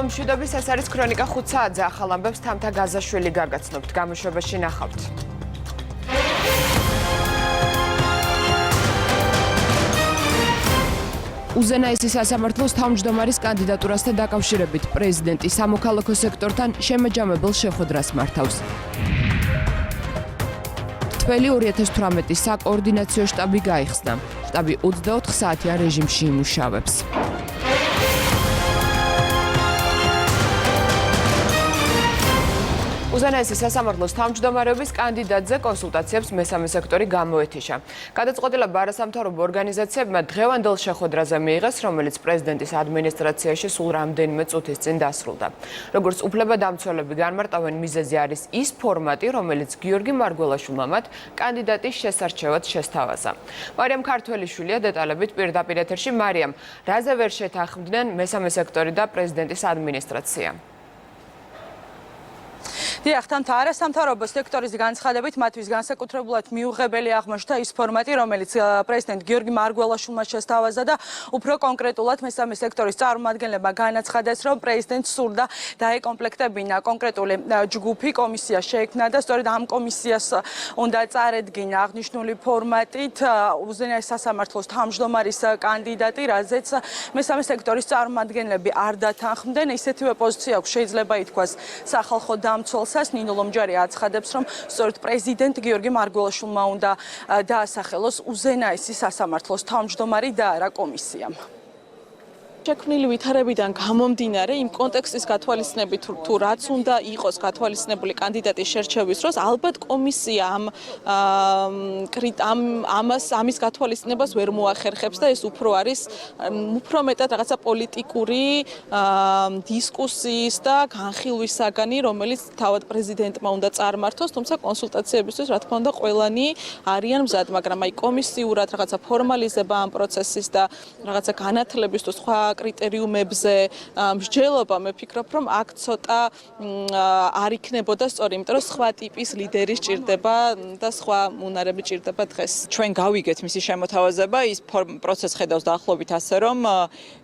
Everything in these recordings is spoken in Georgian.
მშვიდობის, ეს არის ქრონიკა 5 საათზე. ახალ ამბებს თამთა გაზაშვილი გაგაცნობთ. გამოშვებაში ნახავთ. უზენაესი სასამართლოს თავმჯდომარის კანდიდატურასთან დაკავშირებით პრეზიდენტი სამოქალაქო სექტორთან შემაჯამებელ შეხვედრას მართავს. თველი 2018 საკოორდინაციო შტაბი გაიხსნა. შტაბი 24 საათიან რეჟიმში იმუშავებს. უზენაესი სასამართლოს თავმჯდომარეობის კანდიდატზე კონსულტაციებს მესამე სექტორი გამოეთიშა. გადაწყვეტილება არასამთავრობო ორგანიზაციებმა დღევანდელ შეხვედრაზე მიიღეს, რომელიც პრეზიდენტის ადმინისტრაციაში სულ რამდენიმე წუთის წინ დასრულდა. როგორც უფლებადამცველები განმარტავენ, მიზეზი არის ის ფორმატი, რომელიც გიორგი მარგველაშვილმა მათ კანდიდატის შესარჩევად შესთავაზა. მარიამ ქართველიშვილია დეტალებით პირდაპირ ეთერში. მარიამ, რაზე ვერ შეთანხმდნენ მესამე სექტორი და პრეზიდენტის ადმინისტრაცია? დიახ, არასამთავრობო სექტორის განცხადებით მათთვის განსაკუთრებულად მიუღებელი აღმოჩნდა ის ფორმატი, რომელიც პრეზიდენტ გიორგი მარგველაშვილმა შესთავაზა და უფრო კონკრეტულად მესამე სექტორის წარმომადგენლებმა განაცხადეს, რომ პრეზიდენტს სურდა დაეკომპლექტებინა კონკრეტული ჯგუფი, კომისია შეექმნა და სწორედ ამ კომისიას უნდა წარედგინა აღნიშნული ფორმატით უზენაეს სასამართლოს თავმჯდომარის კანდიდატი, რაზეც მესამე სექტორის წარმომადგენლები არ დათანხმდნენ. ისეთივე პოზიცია აქვს, შეიძლება ითქვას, სახალხო დამცველს ნინო ლომჯარი აცხადებს, რომ სწორედ პრეზიდენტ გიორგი მარგველაშვილმა უნდა დაასახელოს უზენაესი სასამართლოს თავმჯდომარი და არა კომისიამ. შექმნილი ვითარებიდან გამომდინარე იმ კონტექსტის გათვალისწინებით, თუ რაც უნდა იყოს გათვალისწინებული კანდიდატის შერჩევის დროს, ალბათ კომისია ამის გათვალისწინებას ვერ მოახერხებს და ეს უფრო არის უფრო მეტად რაღაცა პოლიტიკური დისკუსიის და განხილვის საგანი, რომელიც თავად პრეზიდენტმა უნდა წარმართოს, თუმცა კონსულტაციებისთვის, რა თქმა უნდა, ყველანი არიან მზად, მაგრამ აი კომისიურად რაღაცა ფორმალიზება ამ პროცესის და რაღაცა განათლების თუ სხვა კრიტერიუმებზე მსჯელობა, მე ვფიქრობ, რომ აქ ცოტა არ იქნებოდა სწორი, იმიტომ რომ სხვა ტიპის ლიდერი სჭირდება და სხვა უნარები სჭირდება დღეს. ჩვენ გავიგეთ მისი შემოთავაზება, ის პროცესს ხედავს დაახლოებით ასე, რომ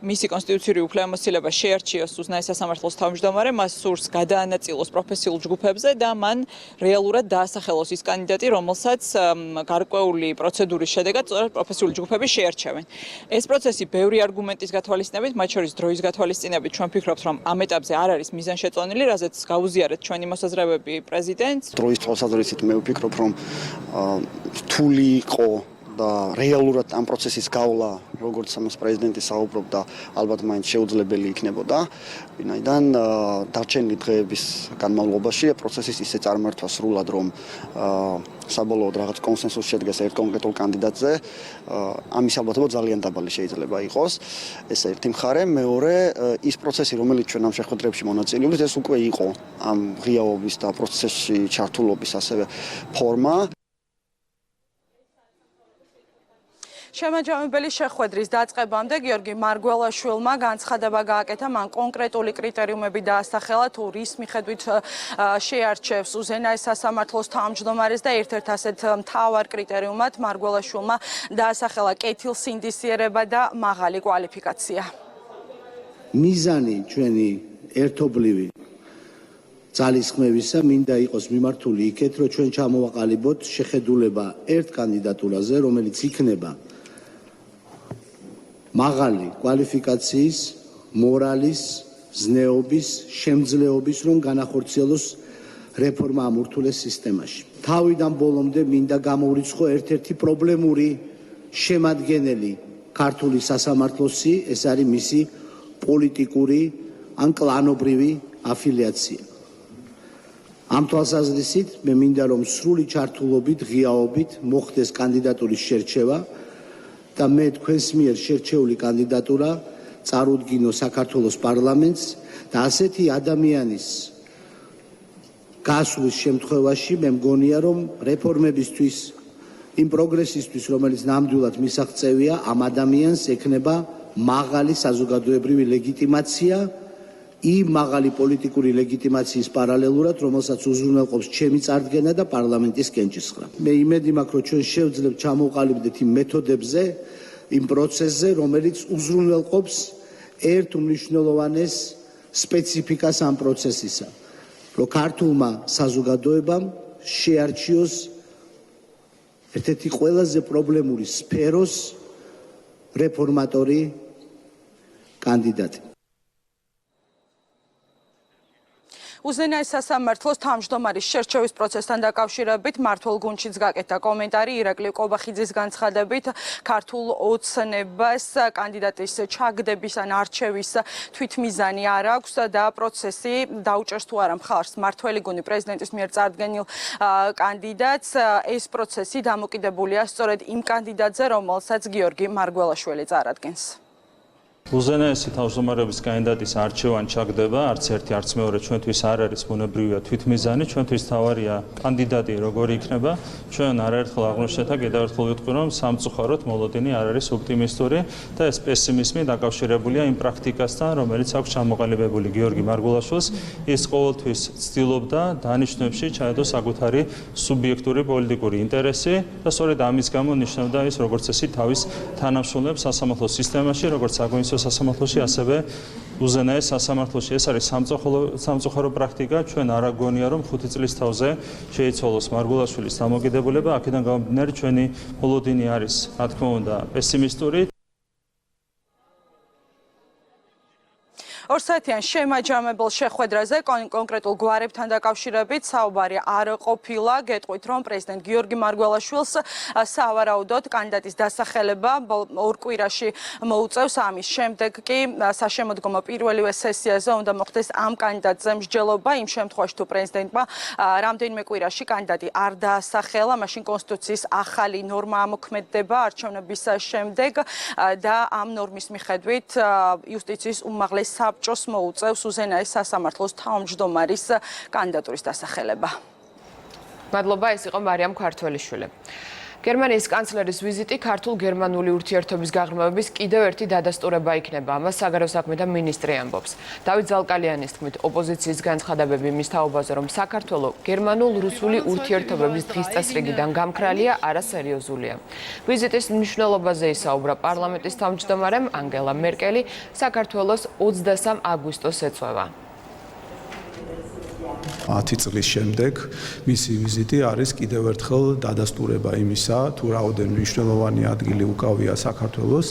მისი კონსტიტუციური უფლებამოსილება შეარჩიოს უზენაეს სასამართლოს თავმჯდომარე, მას სურს გადაანაწილოს პროფესიულ ჯგუფებზე და მან რეალურად დაასახელოს ის კანდიდატი, რომელსაც გარკვეული პროცედურის შედეგად სწორედ პროფესიული ჯგუფები შეარჩევენ. ეს პროცესი ბევრი არგუმენტის გათვალისწინებით, მათ შორის დროის გათვალისწინებით, ჩვენ ვფიქრობთ, რომ ამ ეტაპზე არ არის მიზანშეწონილი, რაზეც გაუზიარეთ ჩვენი მოსაზრებები პრეზიდენტს. დროის თვალსაზრისით მე ვფიქრობ, რომ რთული იყო და რეალურად ამ პროცესის გავლა, როგორც ამას პრეზიდენტი საუბრობდა, ალბათ მაინც შეუძლებელი იქნებოდა. ვინაიდან დარჩენილი დღეების განმავლობაში პროცესის ისე წარმართვა სრულად, რომ საბოლოოდ რაღაც კონსენსუსი შედგეს ერთ კონკრეტულ კანდიდატზე, ამის ალბათობა ძალიან დაბალი შეიძლება იყოს. ეს ერთი მხარე, მეორე, ის პროცესი, რომელიც ჩვენ ამ შეხვედრებში მონაწილე ვართ, ეს უკვე იყო ამ ღიაობის და პროცესში ჩართულობის ასევე ფორმა. შემაჯამებელი შეხვედრის დაწყებამდე გიორგი მარგველაშვილმა განცხადება გააკეთა, მან კონკრეტული კრიტერიუმები დაასახელა, თუ რის მიხედვით შეარჩევს უზენაეს სასამართლოს თავმჯდომარეს და ერთ-ერთ ასეთ მთავარ კრიტერიუმად მარგველაშვილმა დაასახელა კეთილსინდისიერება და მაღალი კვალიფიკაცია. მიზანი ჩვენი ერთობლივი ძალისხმევისა მინდა იყოს მიმართული იქეთ, რომ ჩვენ ჩამოვაყალიბოთ შეხედულება ერთ კანდიდატურაზე, რომელიც იქნება მაღალი კვალიფიკაციის, მორალის, ზნეობის, შემძლეობის, რომ განახორციელოს რეფორმა ამ ურთულეს სისტემაში. თავიდან ბოლომდე მინდა გამოვრიცხო ერთ-ერთი პრობლემური შემადგენელი ქართული სასამართლოსი, ეს არის მისი პოლიტიკური ან კლანობრივი αφილიაცია. ამ თვალსაზრისით მე მინდა, რომ სრული ჩართულობით, ღიაობით მოხდეს კანდიდატურის შერჩევა და მე თქვენს მიერ შერჩეული კანდიდატურა წარუდგინო საქართველოს პარლამენტს და ასეთი ადამიანის გასვლის შემთხვევაში მე მგონია, რომ რეფორმებისთვის, იმ პროგრესისთვის, რომელიც ნამდვილად მისაღწევია, ამ ადამიანს ექნება მაღალი საზოგადოებრივი ლეგიტიმაცია, იმ მაღალი პოლიტიკური ლეგიტიმაციის პარალელურად, რომელსაც უზრუნველყოფს ჩემი წარდგენა და პარლამენტის კენჭისყრა. მე იმედი მაქვს, რომ ჩვენ შევძლებთ ჩამოვყალიბდეთ იმ მეთოდებზე, იმ პროცესზე, რომელიც უზრუნველყოფს ერთ უმნიშვნელოვანეს სპეციფიკას ამ პროცესისა, რომ ქართულმა საზოგადოებამ შეარჩიოს ერთ-ერთი ყველაზე პრობლემური სფეროს რეფორმატორი კანდიდატი. უზენაეს სასამართლოს თავმჯდომარის შერჩევის პროცესთან დაკავშირებით მმართველ გუნდშიც გაკეთა კომენტარი ირაკლი კობახიძის განცხადებით ქართულ ოცნებას კანდიდატის ჩაგდების ან არჩევის თვითმიზანი არ აქვს და პროცესი დაუჭერს თუ არა მხარს მმართველი გუნდი პრეზიდენტის მიერ წარდგენილ კანდიდატს ეს პროცესი დამოკიდებულია სწორედ იმ კანდიდატზე რომელსაც გიორგი მარგველაშვილი წარადგენს. უზენაესი თავმჯდომარების კანდიდატის არჩევან ჩაგდება, არც ერთი არც მეორე ჩვენთვის არ არის ბუნებრივია თვითმიზანი, ჩვენთვის თავარია კანდიდატი როგორი იქნება. ჩვენ არაერთხელ აღვნიშნეთ და კიდევ ერთხელ ვიტყვი, რომ სამწუხაროდ მოლოდინი არ არის ოპტიმისტური და ეს პესიმიზმი დაკავშირებულია იმ პრაქტიკასთან, რომელიც აქვს ჩამოყალიბებული გიორგი მარგველაშვილს. ის ყოველთვის ცდილობდა დანიშვნებში ჩაედოს საკუთარი სუბიექტური პოლიტიკური ინტერესი და სწორედ ამის გამო ნიშნავდა ის როგორც წესი თავის თანამშრომლებს სასამართლო სისტემაში, როგორც აგვისტო სასამართლოში, ასევე უზენაეს სასამართლოში. ეს არის სამწუხარო პრაქტიკა. ჩვენ არ აგონია, რომ 5 წლის თავზე შეიცვალოს მარგველაშვილის დამოკიდებულება. აქედან გამომდინარე, ჩვენი მოლოდინი არის, რა თქმა უნდა, პესიმისტური. ორსაათიან შემაჯამებელ შეხვედრაზე კონკრეტულ გვარებთან დაკავშირებით საუბარი არ ყოფილა. გეტყვით, რომ პრეზიდენტ გიორგი მარგველაშვილს სავარაუდოდ კანდიდატის დასახელება ორ კვირაში მოუწევს. ამის შემდეგ კი საშემოდგომო პირველივე სესიაზე უნდა მოხდეს ამ კანდიდატზე მსჯელობა. იმ შემთხვევაში თუ პრეზიდენტმა რამდენიმე კვირაში კანდიდატი არ დაასახელა, მაშინ კონსტიტუციის ახალი ნორმა ამოქმედდება არჩევნების შემდეგ და ამ ნორმის მიხედვით იუსტიციის უმაღლეს საბჭოს მოუწევს უზენაეს სასამართლოს თავმჯდომარის კანდიდატურის დასახელება. მადლობა, ეს იყო მარიამ ქართველიშვილი. გერმანიის კანცლერის ვიზიტი ქართულ-გერმანული ურთიერთობის გაღრმავების კიდევ ერთი დადასტურება იქნება. ამას საგარეო საქმეთა მინისტრი ამბობს. დავით ზალკალიანის თქმით, ოპოზიციის განცხადებები მის თაობაზე, რომ საქართველოს გერმანულ-რუსული ურთიერთობების დღის წესრიგიდან გამქრალია, არასერიოზულია. ვიზიტის მნიშვნელობაზე ისაუბრა პარლამენტის თავმჯდომარემ ანგელა მერკელი, საქართველოს 23 აგვისტოს ეწვევა. 10 წლის შემდეგ მისი ვიზიტი არის კიდევ ერთხელ დადასტურება იმისა, თუ რაოდენ მნიშვნელოვანი ადგილი უკავია საქართველოს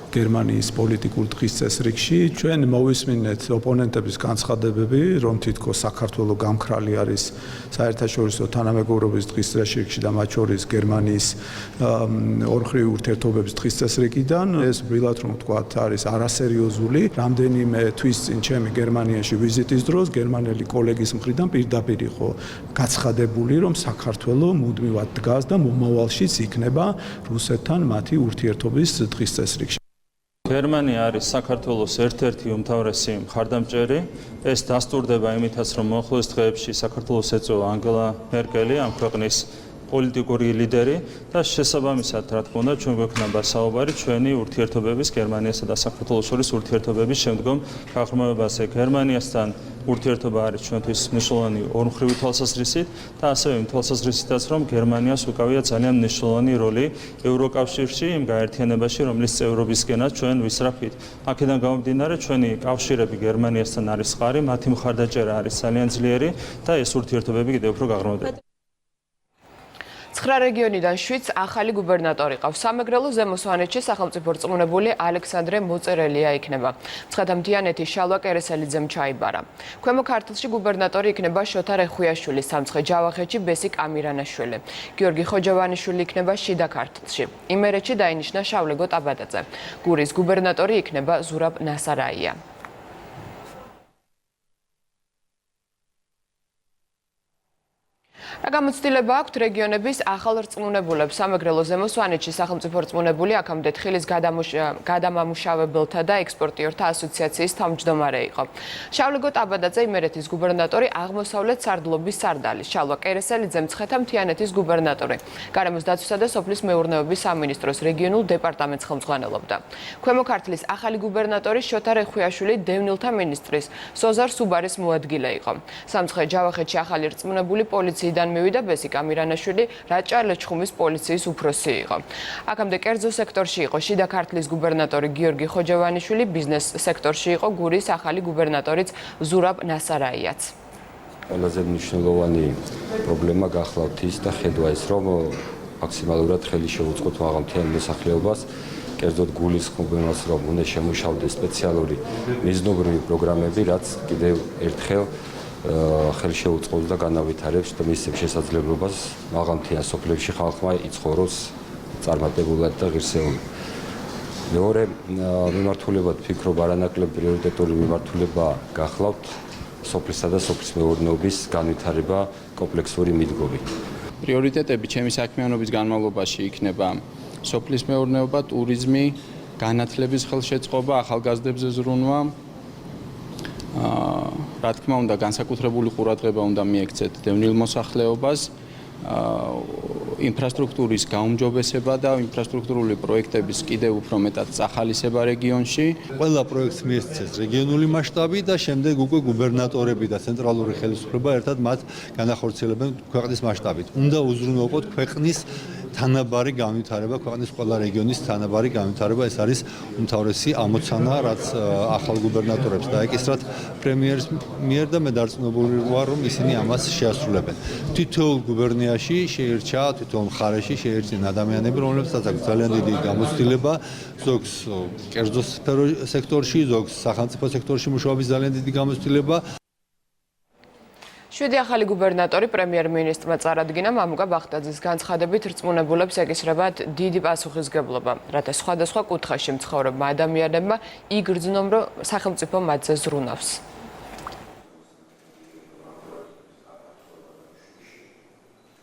გერმანიის პოლიტიკურ დღის წესრიგში. ჩვენ მოვისმინეთ ოპონენტების განცხადებები, რომ თითქოს საქართველოს გამქრალი არის საერთაშორისო თანამეგობრობის დღის წესრიგში და მათ შორის გერმანიის ორმხრივი ურთიერთობების დღის წესრიგიდან. ეს ბრილად რომ ვთქვათ, არის არასერიოზული. რამდენიმე თვის წინ ჩემი გერმანიაში ვიზიტის დროს გერმანელი კოლეგის მხრიდან პირდაპირ იყო გაცხადებული, რომ საქართველოს მუდმივად დგას და მომავალშიც იქნება რუსეთთან მათი ურთიერთობის დღის წესრიგში. გერმანია არის საქართველოს ერთ-ერთი უმთავრესი მხარდამჭერი. ეს დასტურდება იმითაც, რომ მოახლოეს დღეებში საქართველოს ეწვევა ანგელა მერკელი, ამ ქვეყნის პოლიტიკური ლიდერი და შესაბამისად, რა თქმა უნდა, ჩვენ გვექნება საუბარი ჩვენი ურთიერთობების გერმანიასა და საქართველოს შორის ურთიერთობების შემდგომ გაღრმავებაზე. გერმანიასთან ურთიერთობა არის ჩვენთვის მნიშვნელოვანი ორმხრივი თვალსაზრისით და ასევე იმ თვალსაზრისითაც, რომ გერმანიას უკავია ძალიან მნიშვნელოვანი როლი ევროკავშირში, იმ გაერთიანებაში, რომლის წევრობისკენაც ჩვენ ვისწრაფით. აქედან გამომდინარე, ჩვენი კავშირები გერმანიასთან არის ხარი, მათი მხარდაჭერა არის ძალიან ძლიერი და ეს ურთიერთობები კიდევ უფრო გაღრმავდება. 9 რეგიონიდან 7 ახალი გუბერნატორი ყავს. სამეგრელო ზემო სვანეთში სახელმწიფო რწმუნებული ალექსანდრე მოწერელია იქნება. მცხეთა-მთიანეთის შალვა კერესელიძემ ჩაიბარა. ქვემო ქართლში გუბერნატორი იქნება შოთა რეხუიაშვილი, სამცხე-ჯავახეთში ბესიკ ამირანაშვილი. გიორგი ხოჯავანიშვილი იქნება შიდა ქართლში. იმერეთში დაინიშნა შავლეგო ტაბადაძე. გურის გუბერნატორი იქნება ზურაბ ნასარაია. რა გამოცდილება აქვთ რეგიონების ახალ რწმუნებულებს? სამეგრელო ზემო სვანეთში სახელმწიფო რწმუნებული აქამდე თხილის გადამამუშავებელთა და ექსპორტიორთა ასოციაციის თავმჯდომარე იყო. შავლეგო ტაბადაძე იმერეთის გუბერნატორი, აღმოსავლეთ სარდლობის სარდალი, შალვა კერესელიძე მცხეთა-მთიანეთის გუბერნატორი, გარემოს დაცვისა და სოფლის მეურნეობის სამინისტროს რეგიონულ დეპარტამენტს ხელმძღვანელობდა. ქვემო ქართლის ახალი გუბერნატორი შოთა რეხუიაშვილი დევნილთა მინისტრის სოზარ სუბარის მოადგილე იყო. სამცხე-ჯავახეთში ახალი რწმუნებული პოლიციიდან სექტორიდან მივიდა ბესიკ ამირანაშვილი, რაჭა-ლეჩხუმის პოლიციის უფროსი იყო. აქამდე კერძო სექტორში იყო შიდა ქართლის გუბერნატორი გიორგი ხოჯევანიშვილი, ბიზნეს სექტორში იყო გურის ახალი გუბერნატორიც ზურაბ ნასარაიაც. ყველაზე მნიშვნელოვანი პრობლემა გახლავთ ის და ხედვა ის, რომ მაქსიმალურად ხელი შეუწყოთ მაღალმთიან მოსახლეობას, კერძოდ გულისხმობს, რომ უნდა შემუშავდეს სპეციალური მიზნობრივი პროგრამები, რაც კიდევ ერთხელ ხელი შეუწყობს და განავითარებს და მისცემს შესაძლებლობას მაღალმთიან სოფლებში ხალხმა იცხოვროს წარმატებულად და ღირსეულად. მეორე მიმართულებად ვფიქრობ, არანაკლებ პრიორიტეტული მიმართულება გახლავთ სოფლისა და სოფლის მეურნეობის განვითარება კომპლექსური მიდგომით. პრიორიტეტები ჩემი საქმიანობის განმავლობაში იქნება სოფლის მეურნეობა, ტურიზმი, განათლების ხელშეწყობა, ახალგაზრდებზე ზრუნვა. Რა თქმა უნდა, განსაკუთრებული ყურადღება უნდა მიექცეთ დევნილ მოსახლეობას, ინფრასტრუქტურის გაუმჯობესება და ინფრასტრუქტურული პროექტების კიდევ უფრო მეტად წახალისება რეგიონში. ყველა პროექტს მიეცეს რეგიონული მასშტაბი და შემდეგ უკვე გუბერნატორები და ცენტრალური ხელისუფლება ერთად მათ განახორციელებენ ქვეყნის მასშტაბით. უნდა უზრუნველყოთ ქვეყნის თანაბარი განვითარება, ქვეყნის ყველა რეგიონის თანაბარი განვითარება, ეს არის უმთავრესი ამოცანა, რაც ახალ გუბერნატორებს დაეკისრათ პრემიერის მიერ და მე დარწმუნებული ვარ, რომ ისინი ამას შეასრულებენ. თითოეულ გუბერნიაში შეირჩა, თითოეულ მხარეში შეირჩნენ ადამიანები, რომლებსაც აქვს ძალიან დიდი გამოცდილება, ზოგს კერძო სექტორში, ზოგს სახელმწიფო სექტორში მუშაობის ძალიან დიდი გამოცდილება. 7 ახალი გუბერნატორი პრემიერ-მინისტრმა წარადგინა, მამუკა ბახტაძის განცხადებით რწმუნებულებს ეკისრებათ დიდი პასუხისგებლობა, რათა სხვადასხვა კუთხეში მცხოვრებმა ადამიანებმა იგრძნონ, რომ სახელმწიფო მათზე ზრუნავს.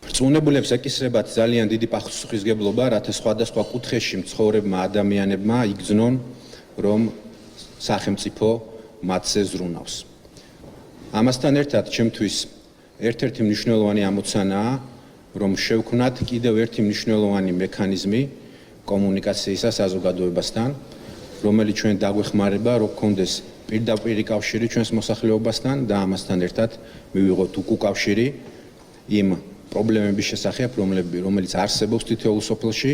რწმუნებულებს ეკისრებათ ძალიან დიდი პასუხისგებლობა, რათა სხვადასხვა კუთხეში მცხოვრებმა ადამიანებმა იგრძნონ, რომ სახელმწიფო მათზე ზრუნავს. ამასთან ერთად ჩემთვის ერთ-ერთი მნიშვნელოვანი ამოცანაა, რომ შევქმნათ კიდევ ერთი მნიშვნელოვანი მექანიზმი კომუნიკაციისა საზოგადოებასთან, რომელიც ჩვენ დაგვეხმარება, რომ გქონდეს პირდაპირი კავშირი ჩვენს მოსახლეობასთან და ამასთან ერთად მივიღოთ უკავშირი იმ პრობლემების შესახებ, რომელიც არსებობს თითოეულ სოფელში,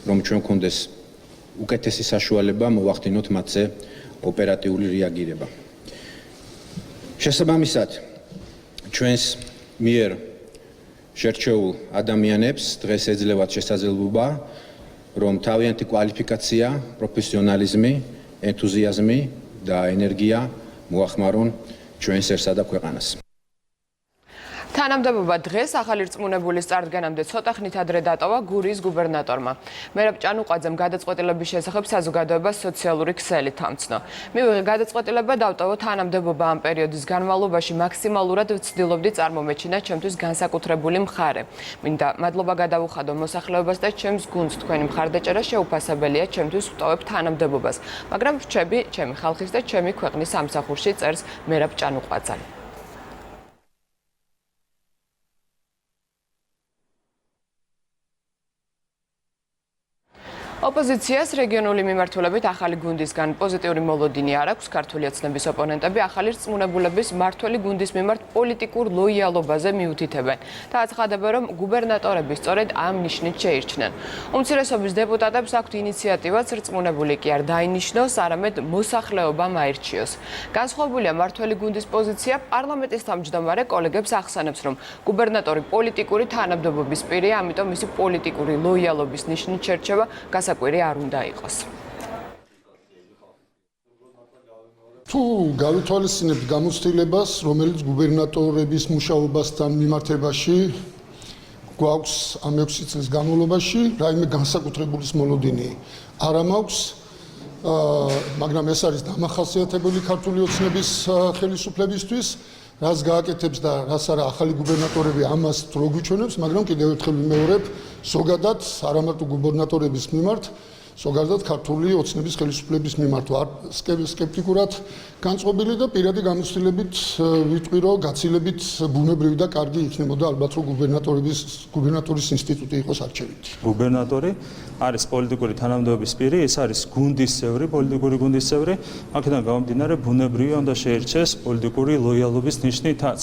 რომ ჩვენ გქონდეს უკეთესი საშუალება მოვახდინოთ მათზე ოპერატიული რეაგირება. შესაბამისად, ჩვენს მიერ შერჩეულ ადამიანებს დღეს ეძლევათ შესაძლებლობა, რომ თავიანთი კვალიფიკაცია, პროფესიონალიზმი, ენთუზიაზმი და ენერგია მოახმარონ ჩვენსერსა და ქვეყანას. თანამდებობა დღეს ახალი რწმუნებულის წარდგენამდე ცოტა ხნით ადრე დატოვა გურიის გუბერნატორმა. მერაბ ჭანუყვაძემ გადაწყვეტილების შესახებ საზოგადოებას სოციალური ქსელი თამცნო. მივიღე გადაწყვეტილება დავტოვო თანამდებობა ამ პერიოდის განმავლობაში მაქსიმალურად ვცდილობდი წარმომეჩინა ჩემთვის განსაკუთრებული მხარე. მინდა მადლობა გადავუხადო მოსახლეობას და ჩემს გუნდს, თქვენი მხარდაჭერა შეუფასებელია ჩემთვის ვტოვებ თანამდებობას, მაგრამ რჩები ჩემი ხალხის და ჩემი ქვეყნის სამსახურში, წერს მერაბ ჭანუყვაძე. ოპოზიციას რეგიონული მიმართულებით ახალი გუნდისგან პოზიტიური მოლოდინი არ აქვს. ქართული ოცნების ოპონენტები ახალი რწმუნებულების მმართველი გუნდის მიმართ პოლიტიკურ ლოიალობაზე მიუთითებენ და აცხადებენ, რომ გუბერნატორები სწორედ ამ ნიშნით შეირჩნენ. უმცირესობის დეპუტატებს აქვთ ინიციატივაც რწმუნებული კი არ დაინიშნოს, არამედ მოსახლეობამ აირჩიოს. განსხვავებულია მმართველი გუნდის პოზიცია. პარლამენტის თავმჯდომარე კოლეგებს ახსენებს, რომ გუბერნატორი პოლიტიკური თანამდებობის პირია, ამიტომ მისი პოლიტიკური ლოიალობის ნიშნით შერჩევა საკვირი არ უნდა იყოს. თუ გავითვალისწინებთ გამოცდილებას, რომელიც გუბერნატორების მუშაობასთან მიმართებაში გვაქვს ამ 6 წლის განმავლობაში, რაიმე განსაკუთრებულის მოლოდინი არ მაქვს, მაგრამ ეს არის დამახასიათებელი ქართული ოცნების ხელისუფლებისთვის, რაც გააკეთებს და რაც არა ახალი გუბერნატორები ამას რო გვიჩვენებს, მაგრამ კიდევ ერთხელ ვიმეორებ, ზოგადად არა მარტო გუბერნატორების მიმართ, ზოგადად ქართული ოცნების ხელისუფლების მიმართ ვარ სკეპტიკურად განწყობილი და პირადი გამოცდილებით ვიტყვი, რომ გაცილებით ბუნებრივი და კარგი იქნებოდა ალბათ რომ გუბერნატორის ინსტიტუტი იყოს არჩევითი. გუბერნატორი არის პოლიტიკური თანამდებობის პირი, ეს არის გუნდის წევრი, პოლიტიკური გუნდის წევრი, აქედან გამომდინარე ბუნებრივია უნდა შეერჩეს პოლიტიკური ლოიალობის ნიშნითაც.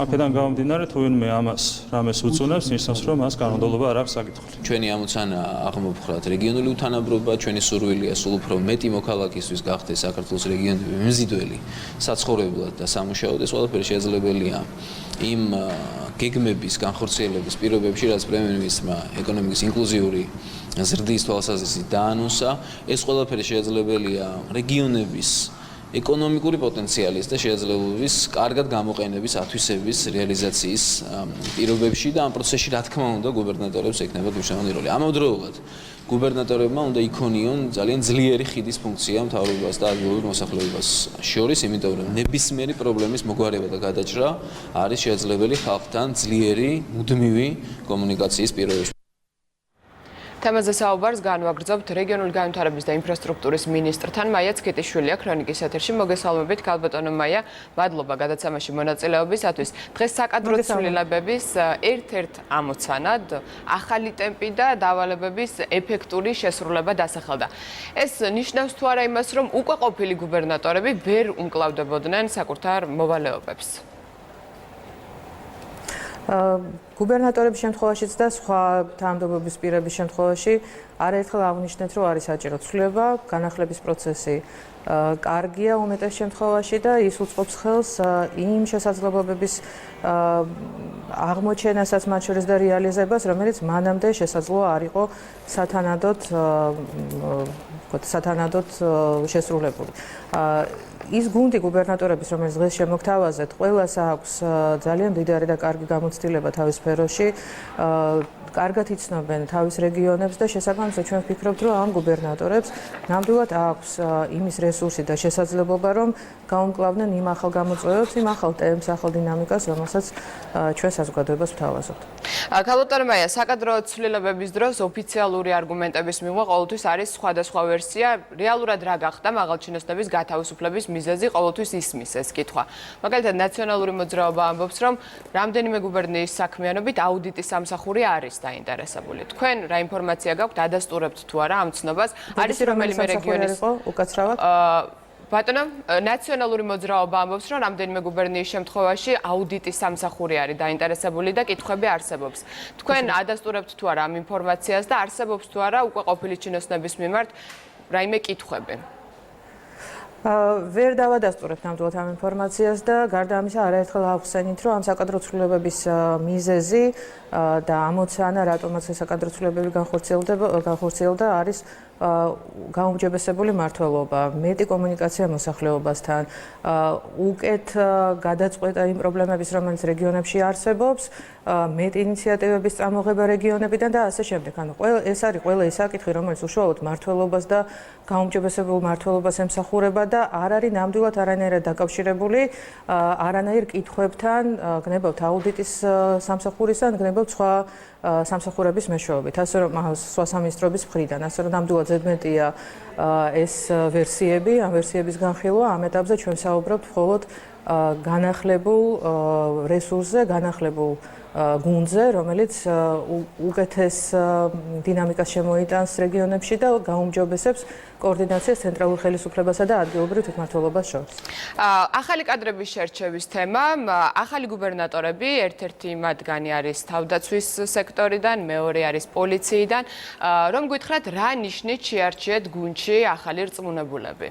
აქედან გამომდინარე თუ ვინმე ამას რამეს უწუნებს, ნიშნავს რომ მას კანონმდებლობა არ აქვს საკითხული. ჩვენი ამოცანა აღმოფხვრათ რეგიონული უთანაბრობა, ჩვენი სურვილია სულ უფრო მეტი მოქალაქისთვის გახდეს საქართველოს რეგიონები მემზიდველი საცხოვრებლად და სამუშაოდ, ეს ყველაფერი შესაძლებელია იმ გეგმების განხორციელების პირობებში, რაც პრემიერ-მინისტრმა ეკონომიკის ინკლუზიური ზრდის თვალსაზრისით დაანონსა, ეს ყველაფერი შესაძლებელია რეგიონების ეკონომიკური პოტენციალის და შესაძლებლობის კარგად გამოყენების, ათვისების, რეალიზაციის პირობებში და ამ პროცესში რა თქმა უნდა გუბერნატორებს ექნება მნიშვნელოვანი როლი. ამავდროულად გუბერნატორებმა უნდა იქონიონ ძალიან ძლიერი ხიდის ფუნქცია მთავრობას და ადგილობრივ მოსახლეობას შორის, იმიტომ რომ ნებისმიერი პრობლემის მოგვარება და გადაჭრა არის შესაძლებელი ხალხთან ძლიერი, მუდმივი კომუნიკაციის პირობებში. თემაზე საუბარს განვაგრძობთ რეგიონული განვითარების და ინფრასტრუქტურის მინისტრთან მაია ცქიტიშვილია ქრონიკის ეთერში. მოგესალმებით ქალბატონო მაია, მადლობა გადაცემაში მონაწილეობისათვის. დღეს საკადრო ცვლილებების ერთ-ერთ ამოცანად ახალი ტემპი და დავალებების ეფექტური შესრულება დასახელდა. ეს ნიშნავს თუ არა იმას, რომ უკვე ყოფილი გუბერნატორები ვერ უმკლავდებოდნენ საკუთარ მოვალეობებს? გუბერნატორების შემთხვევაშიც და სხვა თანამდებობის პირების შემთხვევაში არაერთხელ აღნიშნეთ, რომ არის საჭირო ცვლილება, განახლების პროცესი კარგია უმეტეს შემთხვევაში და ის უწყობს ხელს იმ შესაძლებლობების აღმოჩენასაც მათ შორის და რეალიზებას, რომელიც მანამდე შესაძლოა არ იყო სათანადოდ შესრულებული. ის გუნდი გუბერნატორების, რომელიც დღეს შემოგთავაზეთ, ყველას აქვს ძალიან მდიდარი და კარგი გამოცდილება თავის სფეროში, კარგად იცნობენ თავის რეგიონებს და შესაბამისად ჩვენ ვფიქრობთ, რომ ამ გუბერნატორებს ნამდვილად აქვს იმის რესურსი და შესაძლებლობა, რომ გაუმკლავდნენ იმ ახალ გამოწვევებს, იმ ახალ ტემპს, ახალ დინამიკას, რომელსაც ჩვენ საზოგადოებას ვთავაზობთ. ქალბატონო მაია, საკადრო ცვლილებების დროს ოფიციალური არგუმენტების მიღმა ყოველთვის არის სხვადასხვა ვერსია. რეალურად რა გახდა მაღალჩინოსნების გათავისუფლების მიზეზი ყოველთვის ისმის ეს კითხვა. მაგალითად, ნაციონალური მოძრაობა ამბობს, რომ რამდენიმე გუბერნიის საქმიანობით აუდიტის სამსახური არის დაინტერესებული. თქვენ რა ინფორმაცია გაქვთ, ადასტურებთ თუ არა ამ ცნობას? არის რომელიმე რეგიონის უკაცრავად? ბატონო, ნაციონალური მოძრაობა ამბობს, რომ რამდენიმე გუბერნიის შემთხვევაში აუდიტის სამსახური არის დაინტერესებული და კითხვები არსებობს. თქვენ ადასტურებთ თუ არა ამ ინფორმაციას და არსებობს თუ არა უკვე ყოფილი ჩინოსნების მიმართ რაიმე კითხვები? ვერ დავადასტურებთ ნამდვილად ამ ინფორმაციას და გარდა ამისა არაერთხელ ავხსენით, რომ ამ საკადრო ცვლილებების მიზეზი და ამოცანა, რატომაც ეს საკადრო ცვლილებები განხორციელდა, არის გაუმჯობესებული მმართველობა, მეტი კომუნიკაცია მოსახლეობასთან, უკეთ გადაწყვეტა იმ პრობლემების, რომელიც რეგიონებში არსებობს, მეტი ინიციატივების წამოღება რეგიონებიდან და ასე შემდეგ. ანუ ეს არის ყველა ის საკითხი, რომელიც უშუალოდ მმართველობას და გაუმჯობესებულ მმართველობას ემსახურება და არ არის ნამდვილად არანაირად დაკავშირებული არანაირ კითხვებთან, გნებავთ აუდიტის სამსახურისგან, გნებავთ სხვა სამსახურების მეშვეობით, ასე რომ სხვა სამინისტროების მხრიდან, ასე რომ ნამდვილად ზედმეტია ეს ვერსიები, ამ ვერსიების განხილვა, ამ ეტაპზე ჩვენ საუბრობთ მხოლოდ განახლებულ რესურსზე, განახლებულ გუნდზე, რომელიც უკეთეს დინამიკას შემოიტანს რეგიონებში და გაუმჯობესებს კოორდინაციას ცენტრალურ ხელისუფლებასა და ადგილობრივ თვითმმართველობას შორის. ახალი კადრების შერჩევის თემა, ახალი გუბერნატორები, ერთ-ერთი მათგანი არის თავდაცვის სექტორიდან, მეორე არის პოლიციიდან. რომ გითხრათ, რა ნიშნით შეარჩიეთ გუნდში ახალი რწმუნებულები?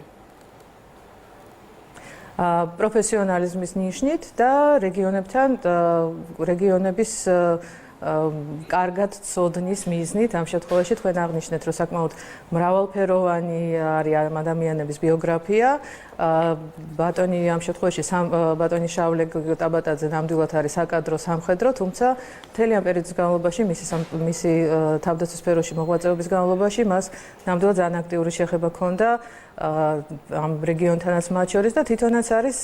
პროფესიონალიზმის ნიშნით და რეგიონების კარგად ცოდნის მიზნით. ამ შემთხვევაში თქვენ აღნიშნეთ, რომ საკმაოდ მრავალფეროვანი არის ამ ადამიანების ბიოგრაფია. ბატონი ამ შემთხვევაში ბატონი შავლე ტაბატაძე ნამდვილად არის საკადრო სამხედრო, თუმცა მთელი ამ პერიოდის განმავლობაში მისი თავდაცვის სფეროში მოღვაწეობის განმავლობაში მას ნამდვილად ძალიან აქტიური შეხება ჰქონდა ამ რეგიონთანაც მათ შორის და თვითონაც არის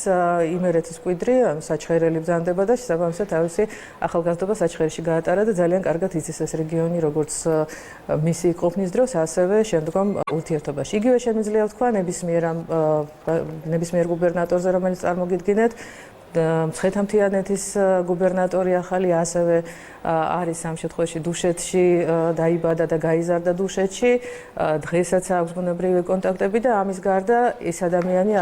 იმერეთის კვიდრი, საჩხერელი ბრძანდება და შესაბამისად თავისი ახალგაზრდობა საჩხერეში გაატარა და ძალიან კარგად იცის ეს რეგიონი როგორც მისი ყოფნის დროს, ასევე შემდგომ ურთიერთობაში. იგივე შემიძლია ვთქვა ნებისმიერ გუბერნატორზე, რომელიც წარმოგიდგინეთ, მცხეთა-მთიანეთის გუბერნატორი ახალი ასევე არის ამ შემთხვევაში დუშეთში დაიბადა და გაიზარდა დუშეთში. დღესაც აქვს ბუნებრივი კონტაქტები და ამის გარდა ეს ადამიანი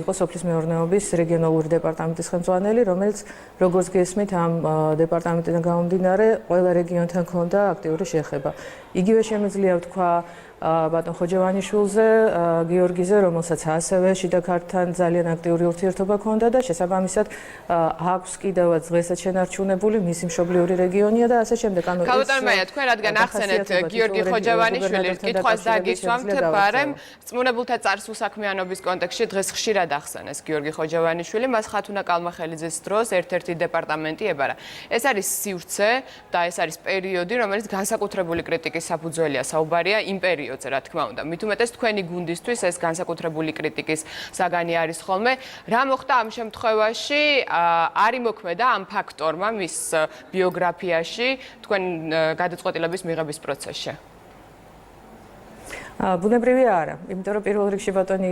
იყო სოფლის მეურნეობის რეგიონალური დეპარტამენტის ხელმძღვანელი, რომელიც როგორც გესმით ამ დეპარტამენტიდან გამომდინარე ყველა რეგიონთან ჰქონდა აქტიური შეხება. იგივე შემიძლია ვთქვა ბატონ ხოჯევანიშვილზე, გიორგიზე, რომელსაც ასევე შიდა ქართთან ძალიან აქტიური ურთიერთობა ჰქონდა და შესაბამისად აქვს კიდევაც დღესაც შენარჩუნებული მისი მშობლიური რეგიონია და ასე შემდეგ. ქალბატონო მაია, თქვენ რადგან ახსენეთ გიორგი ხოჯევანიშვილის კითხვას დაგისვამთ, ბარემ რწმუნებულთა წარსულ საქმიანობის კონტექსტში დღეს ხშირად ახსენეს გიორგი ხოჯევანიშვილი, მას ხათუნა კალმახელიძის დროს ერთ-ერთი დეპარტამენტი ებარა. ეს არის სივრცე და ეს არის პერიოდი, რომელიც განსაკუთრებული კრიტიკის საფუძველია, საუბარია იმ პერიოდზე, რა თქმა უნდა. მით უმეტეს თქვენი გუნდისთვის ეს განსაკუთრებული კრიტიკის საგანი არის ხოლმე. რა მოხდა ამ შემთხვევაში? არ იმოქმედა ამ ფაქტორმა მის ბიოგრაფიაში თქვენ გადაწყვეტილების მიღების პროცესში? ბუნებრივი არა, იმიტომ რომ პირველ რიგში ბატონი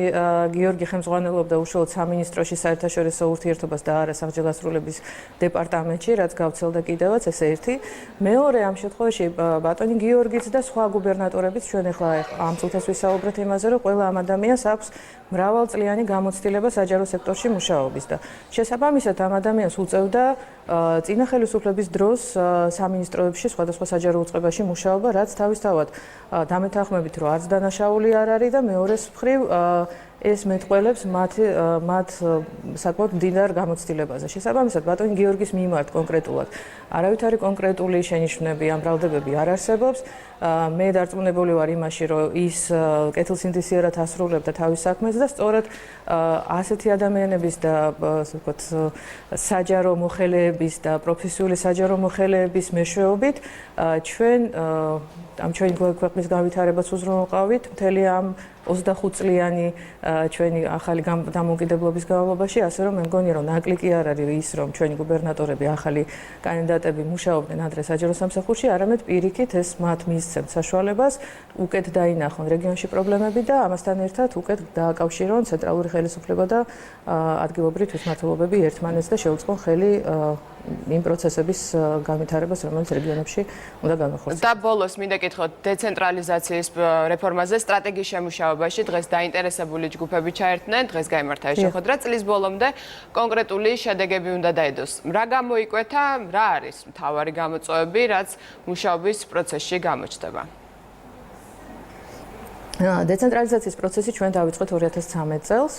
გიორგი ხელმძღვანელობდა უშუალოდ სამინისტროში საერთაშორისო ურთიერთობას და არა სამართლდასრულების დეპარტამენტში, რაც გავცელდა კიდევაც, ეს ერთი. მეორე ამ შემთხვევაში ბატონი გიორგიც და სხვა გუბერნატორებიც ჩვენ ახლა ამ წუთას ვისაუბრეთ იმაზე, რომ ყველა ამ ადამიანს აქვს მრავალწლიანი გამოცდილება საჯარო სექტორში მუშაობის და შესაბამისად ამ ადამიანს უწევდა წინა ხელისუფლების დროს სამინისტროებში სხვადასხვა საჯარო უწყებაში მუშაობა, რაც თავისთავად დამეთანხმებით რომ არც დანაშაული არ არის და მეორეს მხრივ ეს მეტყველებს მათ საკმაოდ მდიდარ გამოცდილებაზე. შესაბამისად ბატონი გიორგის მიმართ კონკრეტულად არავითარი კონკრეტული შენიშვნები ან ბრალდებები არ არსებობს. მე დარწმუნებული ვარ იმაში, რომ ის კეთილსინდისიერად ასრულებდა თავის საქმეს და სწორედ ასეთი ადამიანების და ასე ვთქვათ საჯარო მოხელეების და პროფესიული საჯარო მოხელეების მეშვეობით ჩვენ ამ ჩვენი ქვეყნის განვითარებას უზრუნველყავით მთელი ამ 25 წლიანი ჩვენი ახალი დამოუკიდებლობის განმავლობაში, ასე რომ მე მგონია რომ ნაკლიკი არ არის ის რომ ჩვენი გუბერნატორები ახალი კანდიდატები მუშაობდნენ ადრე საჯარო სამსახურში, არამედ პირიქით ეს მათ მისცემთ საშუალებას უკეთ დაინახონ რეგიონში პრობლემები და ამასთან ერთად უკეთ დააკავშირონ ცენტრალური ხელისუფლება და ადგილობრივი თვითმმართველობები ერთმანეთს და შეუწყონ ხელი იმ პროცესების განვითარებას, რომელიც რეგიონებში უნდა განახორციელოს. და ბოლოს მინდა კითხოთ დეცენტრალიზაციის რეფორმაზე სტრატეგიის შემუშავებაში დღეს დაინტერესებული ჯგუფები ჩაერთნენ, დღეს გაიმართა ეს შეხვედრა, წლის ბოლომდე კონკრეტული შედეგები უნდა დაედოს. რა გამოიკვეთა, რა არის მთავარი გამოწვევები, რაც მუშაობის პროცესში გამოჩნდება? დეცენტრალიზაციის პროცესი ჩვენ დავიწყეთ 2013 წელს.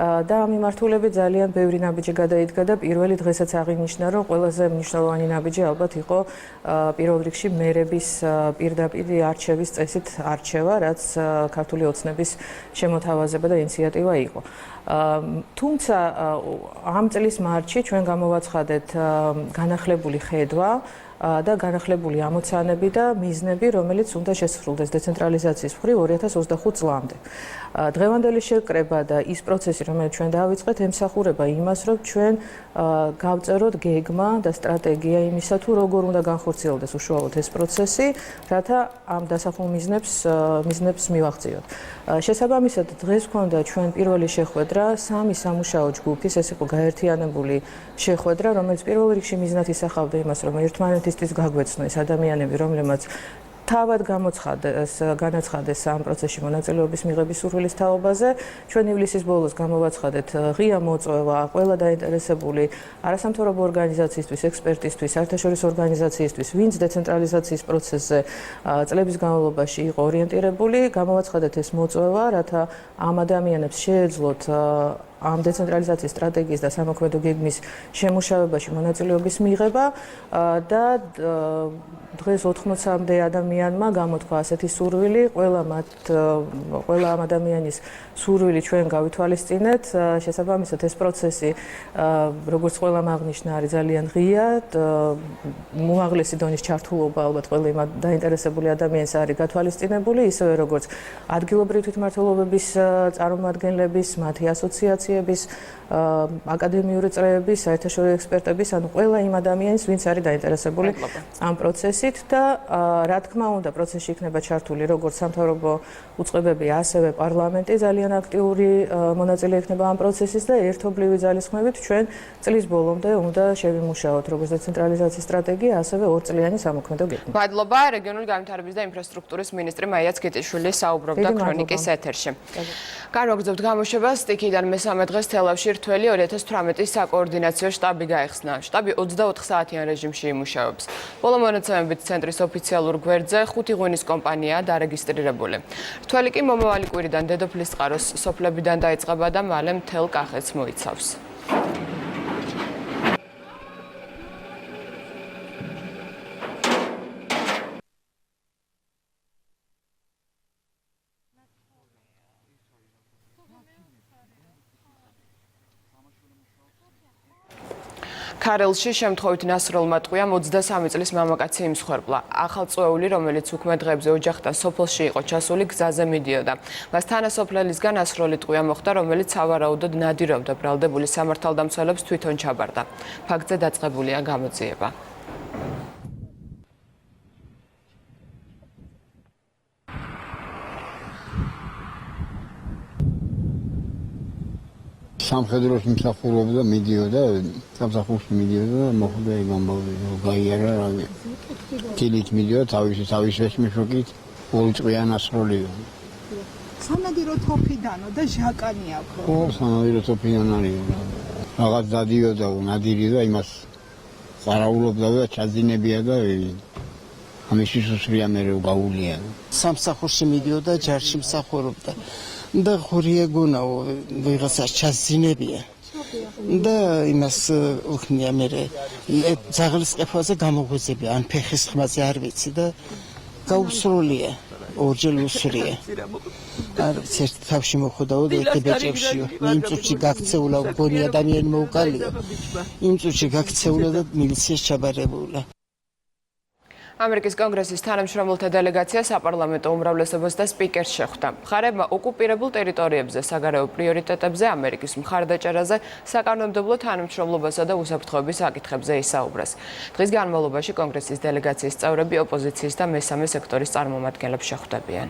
და ამ მიმართულებით ძალიან ბევრი ნაბიჯი გადაიდგა და პირველი დღესაც აღინიშნა, რომ ყველაზე მნიშვნელოვანი ნაბიჯი ალბათ იყო პირველ რიგში მერების პირდაპირ არჩევის წესით არჩევა, რაც ქართული ოცნების შემოთავაზება და ინიციატივა იყო. თუმცა ამ წლის მარტში ჩვენ გამოვაცხადეთ განახლებული ხედვა და განახლებული ამოცანები და მიზნები, რომელიც უნდა შესრულდეს დეცენტრალიზაციის მხრივ 2025 წლამდე. დღევანდელი შეკრება და ის პროცესი, რომელიც ჩვენ დავიწყეთ, ემსახურება იმას, რომ ჩვენ გავწეროთ გეგმა და სტრატეგია იმისა, თუ როგორ უნდა განხორციელდეს უშუალოდ ეს პროცესი, რათა ამ დასახულ მიზნებს მივაღწიოთ. შესაბამისად, დღეს გვქონდა ჩვენ პირველი შეხვედრა სამი სამუშაო ჯგუფის, ეს იყო გაერთიანებული შეხვედრა, რომელიც პირველ რიგში მიზნად ისახავდა იმას, რომ ერთმანეთისთვის გაგვეცნოს ადამიანები, რომლებმაც თავად განაცხადეს ამ პროცესში მონაწილეობის მიღების სურვილის თაობაზე. ჩვენ ივლისის ბოლოს გამოვაცხადეთ ღია მოწვევა ყველა დაინტერესებული არასამთავრობო ორგანიზაციისთვის, ექსპერტისთვის, საერთაშორისო ორგანიზაციისთვის, ვინც დეცენტრალიზაციის პროცესზე წლების განმავლობაში იყო ორიენტირებული, გამოვაცხადეთ ეს მოწვევა, რათა ამ ადამიანებს შეეძლოთ ამ დეცენტრალიზაციის სტრატეგიის და სამოქმედო გეგმის შემუშავებაში მონაწილეობის მიღება და დღეს 80-მდე ადამიანმა გამოთქვა ასეთი სურვილი, ყველა ამ ადამიანის სურვილი ჩვენ გავითვალისწინეთ. შესაბამისად ეს პროცესი, როგორც ყველამ აღნიშნა, არის ძალიან ღია. უმაღლესი დონის ჩართულობა ალბათ ყველა იმ დაინტერესებული ადამიანს არის გათვალისწინებული, ისევე როგორც ადგილობრივი თვითმმართველობების წარმომადგენლების, მათი ასოციაციების, აკადემიური წრეების, საერთაშორისო ექსპერტების, ანუ ყველა იმ ადამიანის, ვინც არის დაინტერესებული ამ პროცესით და რა თქმა უნდა, პროცესში იქნება ჩართული როგორც სამთავრობო უწყებები, ასევე პარლამენტი ძალიან აქტიური მონაწილე იქნება ამ პროცესის და ერთობლივი ძალისხმევით ჩვენ წლის ბოლომდე უნდა შევიმუშაოთ როგორც დეცენტრალიზაციის სტრატეგია, ასევე ორწლიანი სამოქმედო გეგმა. მადლობა, რეგიონული განვითარების და ინფრასტრუქტურის მინისტრი მაია ცგეტიშვილი საუბრობდა ქრონიკის ეთერში. განვაგრძობთ გამოშვებას. სტიქიდან მესამე დღეს თელავში რთველი 2018-ის საკოორდინაციო შტაბი გაიხსნა. შტაბი 24 საათიან რეჟიმში იმუშავებს. ბოლო მონაცემებით ცენტრის ოფიციალურ გვერდზე 5 ღვინის კომპანიაა დარეგისტრირებული. რთველი კი მომავალი კვირიდან დედოფლის წყაროს სოფლებიდან დაიწყება და მალე მთელ კახეთს მოიცავს. ქარელში შემთხვევით ნასროლმა ტყვიამ 23 წლის მამაკაცი იმსხვერპლა. ახალწვეული, რომელიც უქმე დღეებზე ოჯახთან სოფელში იყო ჩასული, გზაზე მიდიოდა. მას თანასოფლელისგან ნასროლი ტყვია მოხდა, რომელიც სავარაუდოდ ნადირობდა ბრალდებული სამართალდამცველებს თვითონ ჩაბარდა. ფაქტზე დაწყებულია გამოძიება. სამხედროს მსახურობდა, მიდიოდა, სამსახურში მიდიოდა და მოხდა იმ ამბავი, გაიარა რავი. დილით მიდიოდა, თავის ეშმიშოკით, ორი წვიან ასროლია. სანადირო თოფიდანო და ჟაკანი აქვს. ხო, სანადირო თოფიდან არის. რაღაც დადიოდა, ნადირი და იმას წარაულობდა და ჩაძინებია და ამის ისუსრია მე გაულია. სამსახურში მიდიოდა, ჯარში მსახურობდა. და ხურია გონაო ვიღაცას ჩასძინებია და იმას უხნია მე ძაღლის ყეფაზე გამოღვეძებია ან ფეხის ხმაზე არ ვიცი და გაუსროლია ორჯერ უსრია არ ვიცი ერთ თავში მოხვდაო და ერთი ბეჭევშიო იმ წუთში გაქცეულა გონი ადამიანი მოუკალიო იმ წუთში გაქცეულა და მილიციაში ჩაბარებულა. ამერიკის კონგრესის თანამშრომელთა დელეგაცია საპარლამენტო უმრავლესობას და სპიკერს შეხვდა. მხარებმა ოკუპირებულ ტერიტორიებზე, საგარეო პრიორიტეტებზე, ამერიკის მხარდაჭერაზე, საკანონმდებლო თანამშრომლობასა და უსაფრთხოების საკითხებზე ისაუბრეს. დღის განმავლობაში კონგრესის დელეგაციის წევრები ოპოზიციის და მესამე სექტორის წარმომადგენლებს შეხვდებიან.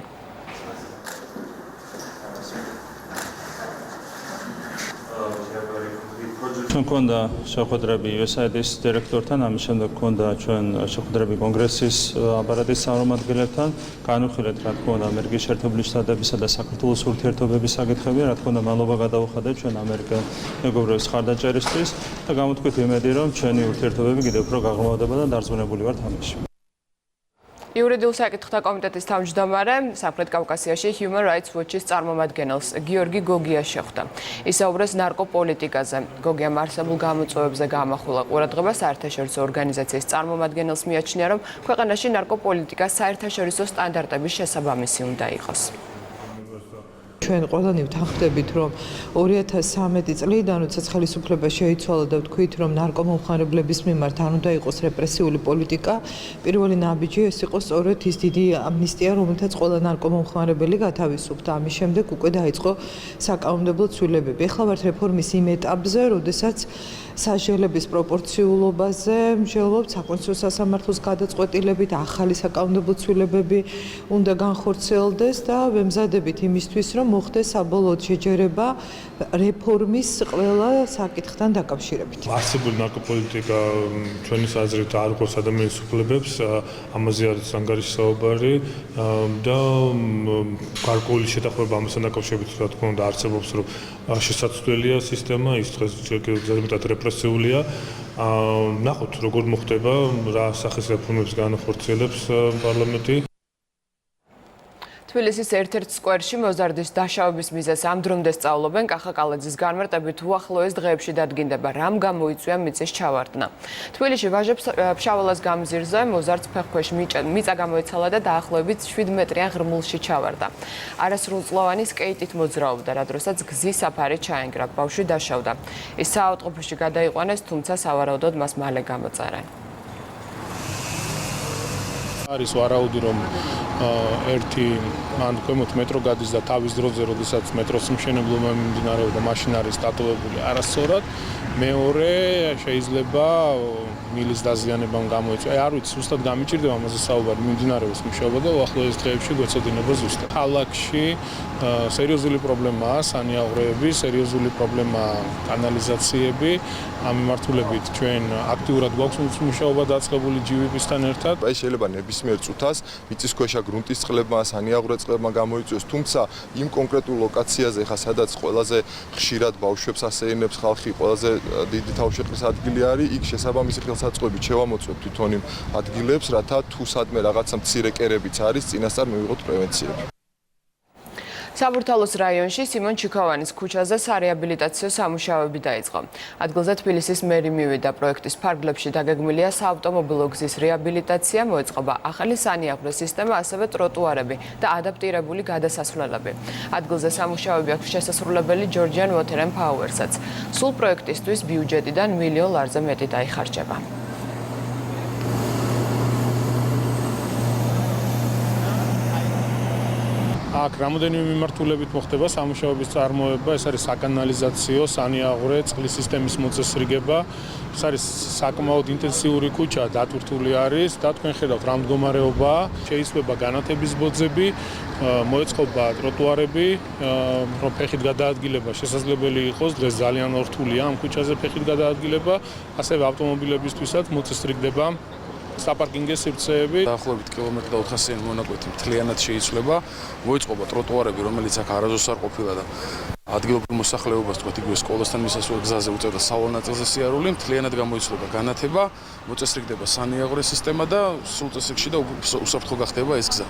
ჩვენ გვქონდა შეხვედრები USAID-ის დირექტორთან, ამის შემდეგ გვქონდა ჩვენ შეხვედრები კონგრესის აპარატის წარმომადგენლებთან, განვიხილეთ რა თქმა უნდა ამერიკის შეერთებული შტატებისა და საქართველოს ურთიერთობების საკითხები, რა თქმა უნდა მადლობა გადავუხადეთ ჩვენ ამერიკელ მეგობრებს ხარდაჭერისთვის და გამოთქვით იმედი, რომ ჩვენი ურთიერთობები კიდევ უფრო გაღრმავდება და დარწმუნებული ვართ ამაში. იურიდიულ საკითხთა კომიტეტის თავმჯდომარე სამხრეთ კავკასიაში Human Rights Watch-ის წარმომადგენელს გიორგი გოგიას შეხვდა. ისაუბრეს ნარკოპოლიტიკაზე. გოგიამ არსებულ გამოწვევებზე გაამახვილა ყურადღება საერთაშორისო ორგანიზაციის წარმომადგენელს მიაჩნია, რომ ქვეყანაში ნარკოპოლიტიკა საერთაშორისო სტანდარტების შესაბამისი უნდა იყოს. ჩვენ ყველანი ვთანხმდებით, რომ 2013 წლიდან, როდესაც ხელისუფლება შეიცვალა და ვთქვით, რომ ნარკომომხმარებლების მიმართ არ უნდა იყოს რეპრესიული პოლიტიკა, პირველი ნაბიჯი ეს იყო სწორედ ის დიდი ამნისტია, რომელთაც ყველა ნარკომომხმარებელი გათავისუფლდა. ამის შემდეგ უკვე დაიწყო საკანონმდებლო ცვლილებები. ეხლა ვართ რეფორმის იმ ეტაპზე, როდესაც სასჯელების პროპორციულობაზე მსჯელობთ საკონსტიტუციო სასამართლოს გადაწყვეტილებით, ახალი საკანონმდებლო ცვლილებები უნდა განხორციელდეს და ვემზადებით იმისთვის, რომ მოხდეს საბოლოოდ შეჯერება რეფორმის ყველა საკითხთან დაკავშირებით. არსებული ნარკოპოლიტიკა ჩვენი აზრით არ გვაქვს ადამიანის უფლებებს, ამაზე არის ანგარიში საუბარი და გარკვეული შეთანხმება ამასთან დაკავშირებით რა თქმა უნდა არსებობს, რომ შესაძლებელია სისტემა, ის დღეს ზედმეტად რეპრესიულია. ნახოთ როგორ მოხდება, რა სახის რეფორმებს განახორციელებს პარლამენტი. თბილისის ერთ-ერთ სკვერში მოზარდის დაშავების მიზეზს ამ დრომდე სწავლობენ. კახა კალეძის განმარტებით უახლოეს დღეებში დადგინდება, რამ გამოიწვია მიწის ჩავარდნა. თბილისში ვაჟებს ფშაველას გამზირზე მოზარდს ფეხქვეშ მიწა გამოეცალა და დაახლოებით 7 მეტრიან ღრმულში ჩავარდა. არასრულწლოვანი სკეიტით მოძრაობდა, რა დროსაც გზის საფარი ჩაენგრა. ბავშვი დაშავდა. ის საავადმყოფოში გადაიყვანეს, თუმცა სავარაუდოდ მას მალე გამოწერენ. არის ვარაუდი, რომ ერთი მან ქვემოთ მეტრო გადის და თავის დროზე, როდესაც მეტროს მშენებლობა მიმდინარეობდა, მაშინ არის დატოვებული არასწორად. მეორე შეიძლება მილის დაზიანებამ გამოიწვია. არ ვიცი, ზუსტად გამიჭირდება ამაზე საუბარი, მიმდინარეობს მუშაობა და უახლოეს დღეებში გვეცოდინება ზუსტად. ქალაქში სერიოზული პრობლემაა სანიაღვრეები, სერიოზული პრობლემაა კანალიზაციები. ამ მიმართულებით ჩვენ აქტიურად გვაქვს მუშაობა დაწყებული GVP-სთან ერთად. აი შეიძლება ნებისმიერ წუთას მიწისქვეშა გრუნტის წყლებმა, სანიაღვრე წყლებმა გამოიწვიოს, თუმცა იმ კონკრეტულ ლოკაციაზე, ხა სადაც ყველაზე ხშირად ბავშვებს ასეირნებს ხალხი, ყველაზე დიდი თავშეყრის ადგილი არის, იქ შესაბამისი ხელსაწყოებით შევამოწმოთ თვითონ იმ ადგილებს, რათა თუ სადმე რაღაცა მცირე კერებიც არის, წინასწარ მივიღოთ პრევენციები. საბურთალოს რაიონში სიმონ ჩიქოვანის ქუჩაზე სარეაბილიტაციო სამუშაოები დაიწყო. ადგილზე თბილისის მერი მივიდა. პროექტის ფარგლებში დაგეგმილია საავტომობილო გზის რეაბილიტაცია, მოეწყობა ახალი სანიაღვრე სისტემა, ასევე ტროტუარები და ადაპტირებული გადასასვლელები. ადგილზე სამუშაოები აქვს შესასრულებელი Georgian Water and Power-საც. სულ პროექტისთვის ბიუჯეტიდან $1 მილიონ მეტი დაიხარჯება. აქ რამოდენიმე მიმართულებით მოხდება სამუშაოების წარმოება, ეს არის საკანალიზაციო, სანიაღვრე, წყლის სისტემის მოწესრიგება. ეს არის საკმაოდ ინტენსიური ქუჩა, დატვირთული არის და თქვენ ხედავთ რა მდგომარეობაა. შეისვება განათების ბოძები, მოეწყობა ტროტუარები, რომ ფეხით გადაადგილება შესაძლებელი იყოს. დღეს ძალიან ორთულია ამ ქუჩაზე ფეხით გადაადგილება, ასევე ავტომობილებისთვისაც მოწესრიგდება საპარკინგო სივრცეები. დაახლოებით კილომეტრი და 400-იანი მონაკვეთი მთლიანად შეიცვლება. მოეწყობა ტროტუარები, რომელიც აქ არასდროს არ ყოფილა და ადგილობრივ მოსახლეობას თქვათ იგივე სკოლასთან მისასვლელ გზაზე უწევდა სავალ ნაწილზე სიარული. მთლიანად გამოიცვლება განათება, მოწესრიგდება სანიაღვრე სისტემა და სულ წესრიგში და უსაფრთხო გახდება ეს გზა.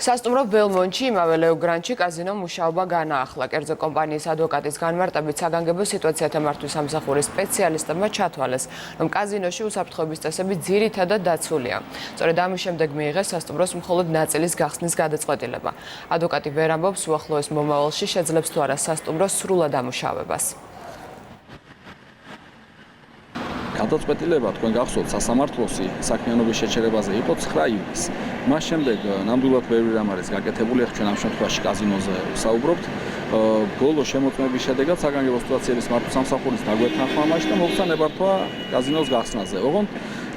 სასტუმრო ბელმონტში იმავე ლეოგრანჩი კაზინო მუშაობა განაახლა. კერძო კომპანიის ადვოკატის განმარტებით საგანგებო სიტუაციათა მართვის სამსახურის სპეციალისტებმა ჩათვალეს, რომ კაზინოში უსაფრთხოების წესები ძირითადად დაცულია. სწორედ ამის შემდეგ მიიღეს სასტუმროს მხოლოდ ნაწილის გახსნის გადაწყვეტილება. ადვოკატი ვერ ამბობს უახლოეს მომავალში შეძლებს თუ არა სასტუმროს სრულად ამუშავებას. გადაწყვეტილება თქვენ გახსოვთ სასამართლოსი საქმიანობის შეჩერებაზე იყო 9 ივნისს. მას შემდეგ ნამდვილად ბევრი რამ არის გაკეთებული, ახლა ჩვენ ამ შემთხვევაში კაზინოზე ვსაუბრობთ. ბოლო შემოწმების შედეგად საგანგებო სიტუაციების მართვის სამსახურის დაგვეთანხმა მასში და მოხდა ნებართვა კაზინოს გახსნაზე. ოღონდ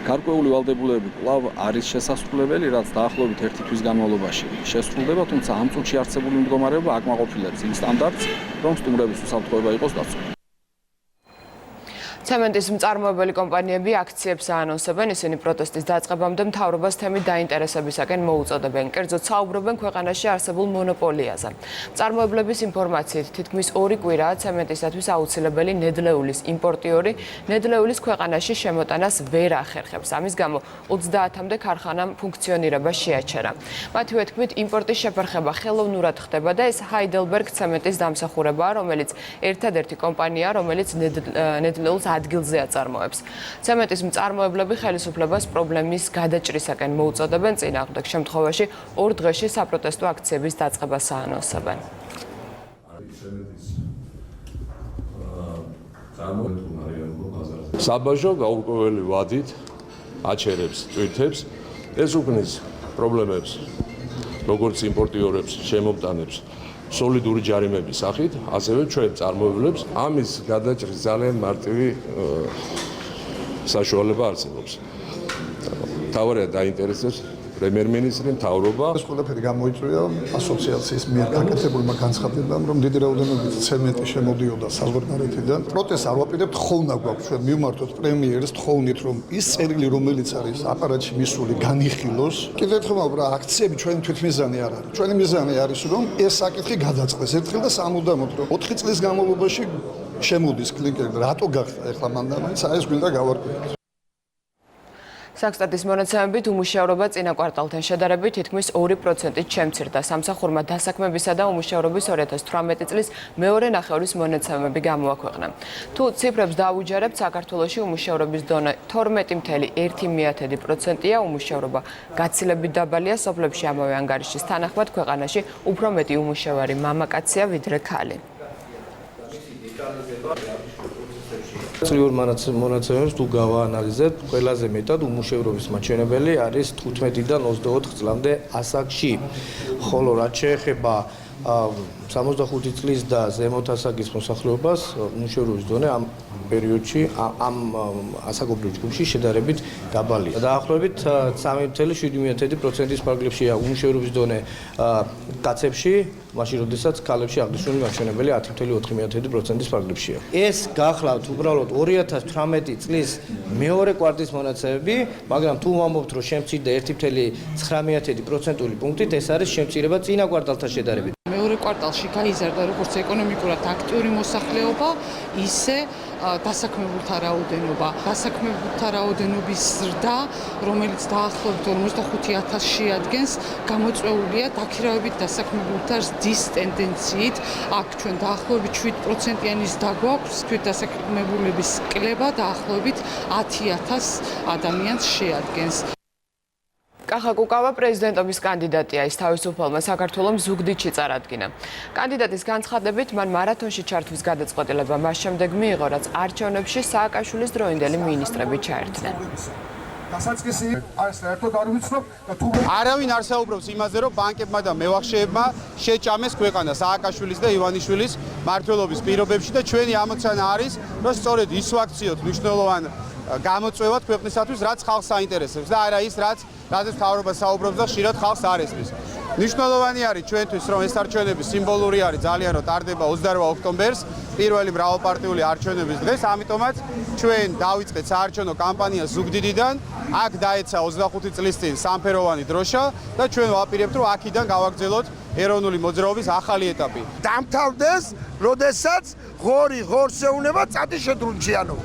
გარკვეული ვალდებულებები კვლავ არის შესასრულებელი, რაც დაახლოებით 1 თვის განმავლობაში შესრულდება, თუმცა ამ წუთში არსებული მდგომარეობა აკმაყოფილებს იმ სტანდარტს, რომ სტუმრების უსაფრთხოება იყოს დაცული. ცემენტის მწარმოებელი კომპანიები აქციებს აანონსებენ, ისინი პროტესტის დაწყებამდე მთავრობას თემით დაინტერესებისაკენ მოუწოდებენ. კერძოდ საუბრობენ ქვეყანაში არსებულ მონოპოლიაზე. მწარმოებლების ინფორმაციით თითქმის 2 კვირაა ცემენტისათვის აუცილებელი ნედლეულის იმპორტიორი ნედლეულის ქვეყანაში შემოტანას ვერ ახერხებს. ამის გამო 30-მდე ქარხანამ ფუნქციონირება შეაჩერა. მათივე თქმით, იმპორტის შეფერხება ხელოვნურად ხდება და ეს ჰაიდელბერგ ცემენტის დამსახურებაა, რომელიც ერთადერთი კომპანია, რომელიც ნედლეულს ადგილზე აწარმოებს. ცემენტის მწარმოებლები ხელისუფლებას პრობლემის გადაჭრისაკენ მოუწოდებენ, წინააღმდეგ შემთხვევაში 2 დღეში საპროტესტო აქციების დაწყებას აანონსებენ. საბაჟო გაურკვეველი ვადით აჩერებს ტვირთებს, ეს უქმნის პრობლემებს როგორც იმპორტიორებს, შემომტანებს სოლიდური ჯარიმების სახით, ასევე ჩვენ წარმოებლებს ამის გადაჭრის ძალიან მარტივი საშუალება არსებობს. თავარია დაინტერესებს პრემიერ-მინისტრი, მთავრობა. ეს ყველაფერი გამოიწვია ასოციაციის მიერ გაკეთებულმა განცხადებამ, რომ დიდი რაოდენობით ცემენტი შემოდიოდა საზღვარგარეთიდან. პროტესტს არ ვაპირებთ, ხოვნა გვაქვს ჩვენ მივმართოთ პრემიერს, თხოვნით, რომ ის წერილი, რომელიც არის აპარატში მისული, განიხილოს. კიდევ ერთხელ ვამბობ, აქციები ჩვენი თვითმიზანი არ არის. ჩვენი მიზანი არის, რომ ეს საკითხი გადაწყდეს ერთხელ და სამუდამოდ, რომ 4 წლის განმავლობაში შემოდის კლინკერი, რატო გახდა ეხლა მანდამაინც, აი ეს გვინდა გავარკვიოთ. საქსტატის მონაცემებით უმუშევრობა წინა კვარტალთან შედარებით თითქმის 2%-ით შემცირდა. სამსახურმა დასაქმებისა და უმუშევრობის 2018 წლის მეორე ნახევრის მონაცემები გამოაქვეყნა. თუ ციფრებს დაუჯერებთ, საქართველოში უმუშევრობის დონე 12.1%-ია, უმუშევრობა გაცილებით დაბალია სოფლებში ამავე ანგარიშის თანახმად ქვეყანაში უფრო მეტი უმუშევარი მამაკაცია ვიდრე ქალი. წლიურ მონაცემებს თუ გავაანალიზებთ, ყველაზე მეტად უმუშევრობის მაჩვენებელი არის 15-დან 24 წლამდე ასაკში, ხოლო რაც შეეხება 65 წლის და ზემოთ ასაკის მოსახლეობას, უმუშევრობის დონე ამ პერიოდში, ამ ასაკობრივ ჯგუფში შედარებით დაბალია. დაახლოებით 3.7%-ის ფარგლებშია უმუშევრობის დონე კაცებში, მაშინ როდესაც ქალებში აღნიშნული მაჩვენებელი 10.4%-ის ფარგლებშია. ეს გახლავთ უბრალოდ 2018 წლის მეორე კვარტლის მონაცემები, მაგრამ თუ ვამბობთ, რომ შემცირდა 1.9%-იანი პუნქტით, ეს არის შემცირება წინა კვარტალთან შედარებით. მეორე კვარტალში გაიზარდა როგორც ეკონომიკურად აქტიური მოსახლეობა, ისე დასაქმებულთა რაოდენობა. დასაქმებულთა რაოდენობის ზრდა, რომელიც დაახლოებით 45,000-ში ადგენს, გამოწვეულია დაქირავებით დასაქმებულთა ზრდის ტენდენციით. აქ ჩვენ დაახლოებით 7%-იანი ზრდა გვაქვს, თვითდასაქმებულების კლება დაახლოებით 10,000 ადამიანს შეადგენს. კახა კუკავა პრეზიდენტობის კანდიდატია, ის თავისუფალმა საქართველოს ზუგდიდში წარადგინა. კანდიდატის განცხადებით, მან მარათონში ჩართვის გადაწყვეტილება მას შემდეგ მიიღო, რაც არჩევნებში სააკაშვილის დროინდელი მინისტრები ჩაერთნენ. დასაწყისი არის საერთოდ არ ვიცნობ და თუ არავინ არ საუბრობს იმაზე, რომ ბანკებმა და მევახშეებმა შეჭამეს ქვეყანა სააკაშვილის და ივანიშვილის მმართველობის პირობებში და ჩვენი ამოცანა არის, რომ სწორედ ის ვაქციოთ მნიშვნელოვან გამოწვევად ქვეყნისათვის, რაც ხალხს აინტერესებს და არა ის, რაზეც მთავრობა საუბრობს და ხშირად ხალხს არ ესმის. მნიშვნელოვანი არის ჩვენთვის, რომ ეს არჩევნები სიმბოლური არის ძალიან, რომ ტარდება 28 ოქტომბერს, პირველი მრავალპარტიული არჩევნების დღეს, ამიტომაც ჩვენ დავიწყეთ საარჩევნო კამპანია ზუგდიდიდან, აქ დაეცა 25 წლის წინ სამფეროვანი დროშა და ჩვენ ვაპირებთ, რომ აქედან გავაგრძელოთ ეროვნული მოძრაობის ახალი ეტაპი. დამთავრდეს, როდესაც ღორი ღორს ეუნება წადი შედრუნჩიანო.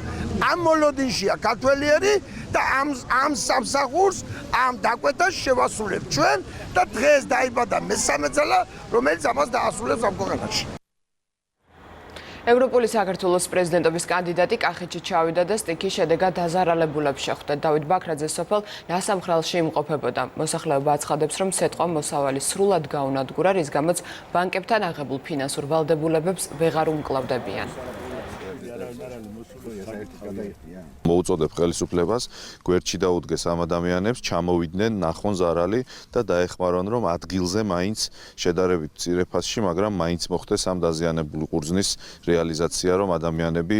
ამ მოლოდინშია ქართველიერი და ამ სამსახურს, ამ დაკვეთას შევასრულებთ ჩვენ და დღეს დაიბადა მესამე ძალა, რომელიც ამას დაასრულებს ამ ქვეყანაში. ევროპული საქართველოს პრეზიდენტობის კანდიდატი კახეთში ჩავიდა და სტიქის შედეგად დაზარალებულებს შეხვდა. დავით ბაქრაძე სოფელ ნასამხრალში იმყოფებოდა. მოსახლეობა აცხადებს, რომ სეტყვა მოსავალი სრულად გაუნადგურა, რის გამოც ბანკებთან აღებულ ფინანსურ ვალდებულებებს ვეღარ უმკლავდებიან. მოუწოდებ ხელისუფლებას გვერდში დაუდგეს ამ ადამიანებს, ჩამოვიდნენ, ნახონ ზარალი და დაეხმარონ, რომ ადგილზე მაინც შედარებით მცირე ფასში, მაგრამ მაინც მოხდეს ამ დაზიანებული ყურძნის რეალიზაცია, რომ ადამიანები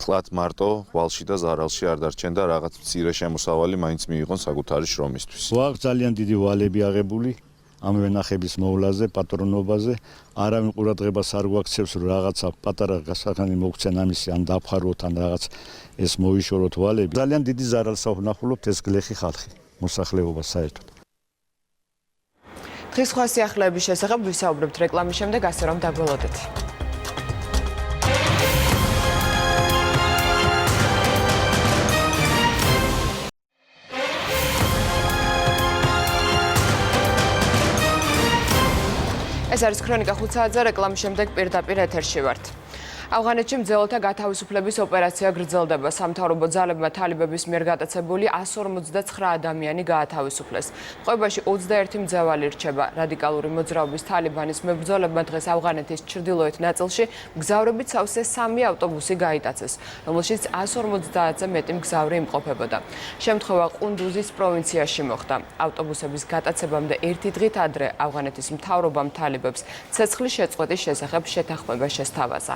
თლად მარტო ვალში და ზარალში არ დარჩენ და რაღაც მცირე შემოსავალი მაინც მიიღონ საკუთარი შრომისთვის. გვაქვს ძალიან დიდი ვალები აღებული ამ ვენახების მოვლაზე, პატრონობაზე, არავინ ყურადღებას არ გვაქცევს, რომ რაღაცა პატარა გასახანი მოგცენ ამისი, ან დაფხაროთ, ან რაღაც ეს მოვიშოროთ ვალები. ძალიან დიდი ზარალს ვნახულობთ ეს გლეხი ხალხი, მოსახლეობა საერთოდ. დღის სხვა სიახლეების შესახებ ვისაუბრებთ რეკლამის შემდეგ, ასე რომ დაგველოდეთ. ეს არის ქრონიკა 5 საათზე, რეკლამის შემდეგ პირდაპირ ეთერში ვართ. ავღანეთში მძეველთა გათავისუფლების ოპერაცია გრძელდება. სამთავრობო ძალებმა თალიბების მიერ გატაცებული 159 ადამიანი გაათავისუფლეს. მკვლელობაში 21 მძევალი რჩება. რადიკალური მოძრაობის თალიბანის მებრძოლებმა დღეს ავღანეთის ჩრდილოეთ ნაწილში მგზავრებით სავსე 3 ავტობუსი გაიტაცეს, რომელშიც 150-ზე მეტი მგზავრი იმყოფებოდა. შემთხვევა ყუნდუზის პროვინციაში მოხდა. ავტობუსების გატაცებამდე ერთი დღით ადრე ავღანეთის მთავრობამ თალიბებს ცეცხლის შეწყვეტის შესახებ შეთანხმება შესთავაზა.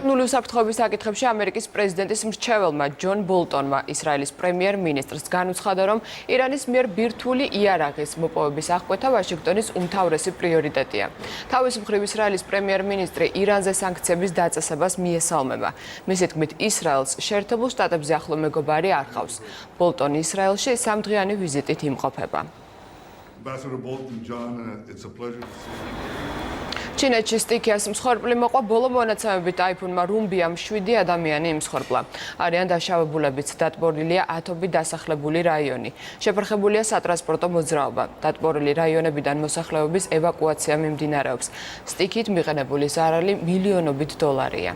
ნული უსაფრთხოების საკითხებში ამერიკის პრეზიდენტის მრჩეველმა ჯონ ბოლტონმა ისრაელის პრემიერ-მინისტრს განუცხადა, რომ ირანის მიერ ბირთვული იარაღის მოპოვების აღკვეთა ვაშინგტონის უმთავრესი პრიორიტეტია. თავის მხრივ ისრაელის პრემიერ-მინისტრი ირანზე სანქციების დაწესებას მიესალმება. მისი თქმით, ისრაელს შეერთებულ შტატებზე ახლო მეგობარი არ ჰყავს. ბოლტონი ისრაელში 3 დღიანი ვიზიტით იმყოფება. ჩინეთში სტიქიას მსხვერპლი მოყვა ბოლო მონაცემებით iPhone-მა რუმბიამ 7 ადამიანი იმსხვერპლა. არიან დაშავებულებიც, დატბორილია ათობით დასახლებული რაიონი. შეფერხებულია სატრანსპორტო მოძრაობა. დატბორილი რაიონებიდან მოსახლეობის ევაკუაცია მიმდინარეობს. სტიქით მიყენებული ზარალი მილიონობით დოლარია.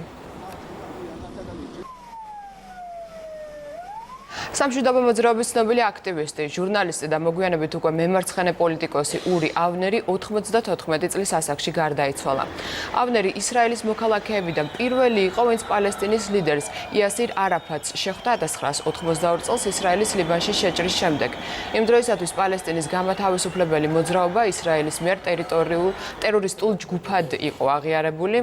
სამშვიდობო მოძრაობის ცნობილი აქტივისტი, ჟურნალისტი და მოგვიანებით უკვე მემარცხენე პოლიტიკოსი ური ავნერი 94 წლის ასაკში გარდაიცვალა. ავნერი ისრაელის მოქალაქეებიდან პირველი იყო, ვინც პალესტინის ლიდერს იასირ არაფატს შეხვდა 1982 წელს ისრაელის ლიბანში შეჭრის შემდეგ. იმ დროისათვის პალესტინის გამათავისუფლებელი მოძრაობა ისრაელის მიერ ტერორისტულ ჯგუფად იყო აღიარებული.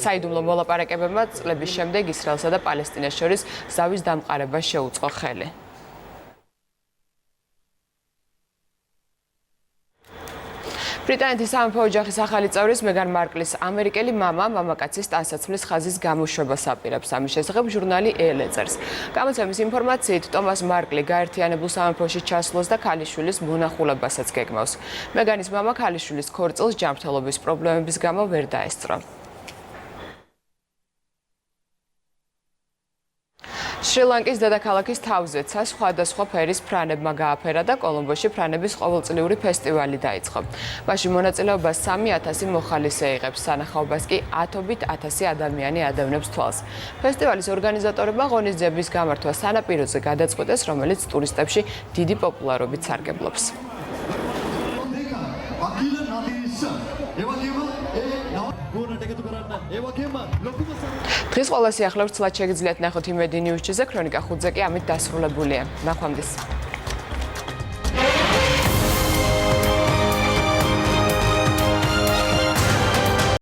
საიდუმლო მოლაპარაკებებმა წლების შემდეგ ისრაელსა და პალესტინას შორის ზავის დამყარება შეუწყო ხელი. ბრიტანეთის სამეფო ოჯახის ახალი წევრის მეგან მარკლის ამერიკელი მამაკაცის ტანსაცმლის ხაზის გამოშვებას აპირებს. ამის შესახებ ჟურნალი ელე წერს. გამოცემის ინფორმაციით, ტომას მარკლი გაერთიანებულ სამეფოში ჩასვლას და ქალიშვილის მონახულებასაც გეგმავს. მეგანის მამა ქალიშვილის ქორწილს ჯანმრთელობის პრობლემების გამო ვერ დაესწრო. შრი-ლანკის დედაქალაქის თავზეცა სხვადასხვა ფერის ფრანებმა გააფერა და კოლომბოში ფრანების ყოველწლიური ფესტივალი დაიწყო. მაშინ მონაწილეობას 3000 მოხალისე იღებს, სანახაობას კი 10,000 ადამიანი ადევნებს თვალს. ფესტივალის ორგანიზატორებმა ღონისძიების გამართვა სანაპიროზე გადაწყვეტეს, რომელიც ტურისტებში დიდი პოპულარობით სარგებლობს. დღეს ყველა სიახლეებს ცლად შეგიძლიათ ნახოთ იმედი ნიუზ-ზე, ქრონიკა 5-ზე კი ამით დასრულებულია. ნახვამდის.